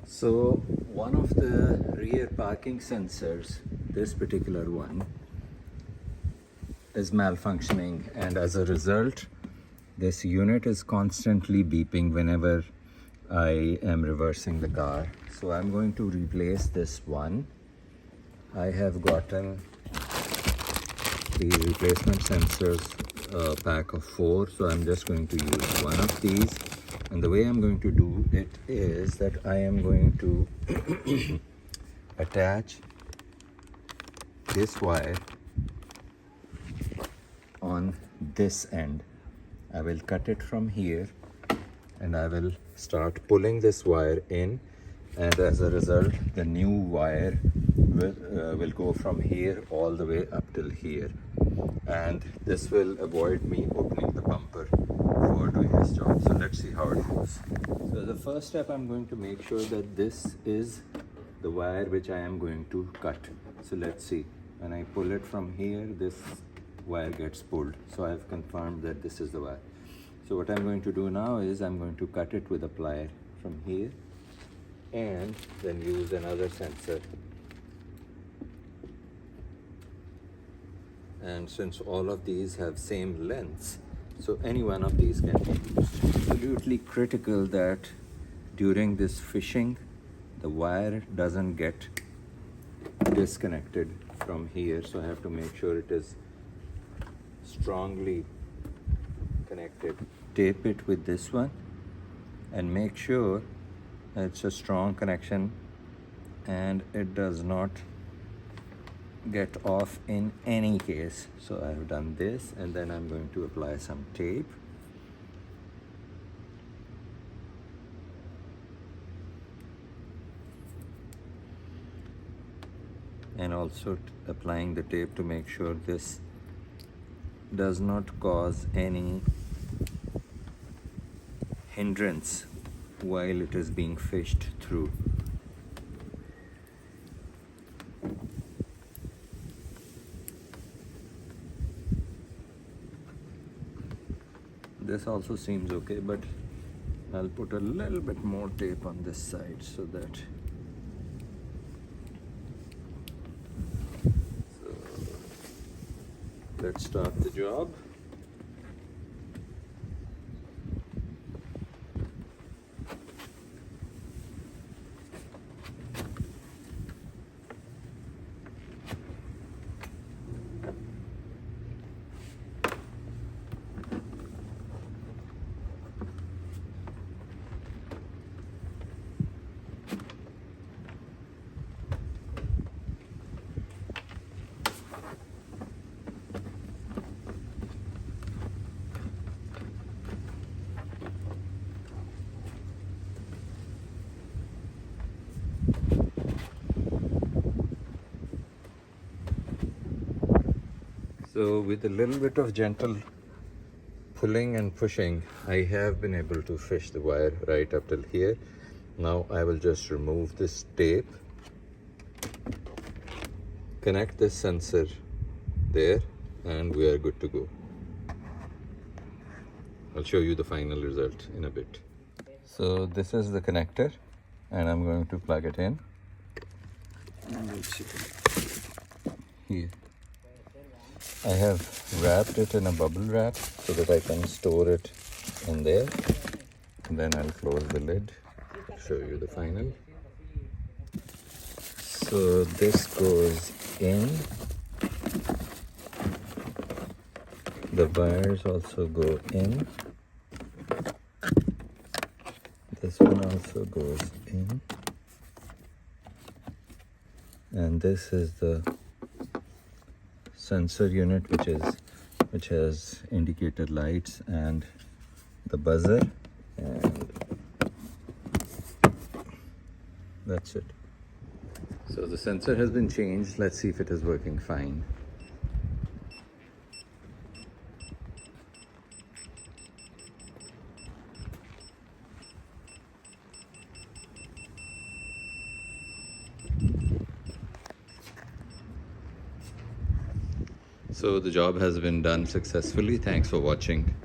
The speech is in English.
So one of the rear parking sensors, this particular one, is malfunctioning, and as a result this unit is constantly beeping whenever I am reversing the car. So I'm going to replace this one. I have gotten the replacement sensors pack of 4, so I'm just going to use one of these. And the way I'm going to do it is that I am going to attach this wire on this end. I will cut it from here and I will start pulling this wire in, and as a result the new wire will go from here all the way up till here, and this will avoid me opening the bumper for doing this job. So let's see how it goes. So the first step, I'm going to make sure that this is the wire which I am going to cut. So let's see, when I pull it from here, this wire gets pulled. So I've confirmed that this is the wire. So what I'm going to do now is I'm going to cut it with a plier from here and then use another sensor. And since all of these have same lengths, so any one of these can be used. Absolutely critical that during this fishing, the wire doesn't get disconnected from here. So I have to make sure it is strongly connected. Tape it with this one and make sure it's a strong connection and it does not get off in any case. So I have done this, and then I'm going to apply some tape. And also applying the tape to make sure this does not cause any hindrance while it is being fished through. This also seems okay, but I'll put a little bit more tape on this side so that let's start the job. So with a little bit of gentle pulling and pushing, I have been able to fish the wire right up till here. Now I will just remove this tape, connect this sensor there, and we are good to go. I'll show you the final result in a bit. So this is the connector and I'm going to plug it in. Here. I have wrapped it in a bubble wrap so that I can store it in there. And then I'll close the lid, show you the final. So this goes in. The wires also go in. This one also goes in. And this is the sensor unit which has indicator lights and the buzzer, and that's it. So the sensor has been changed. Let's see if it is working fine. So the job has been done successfully. Thanks for watching.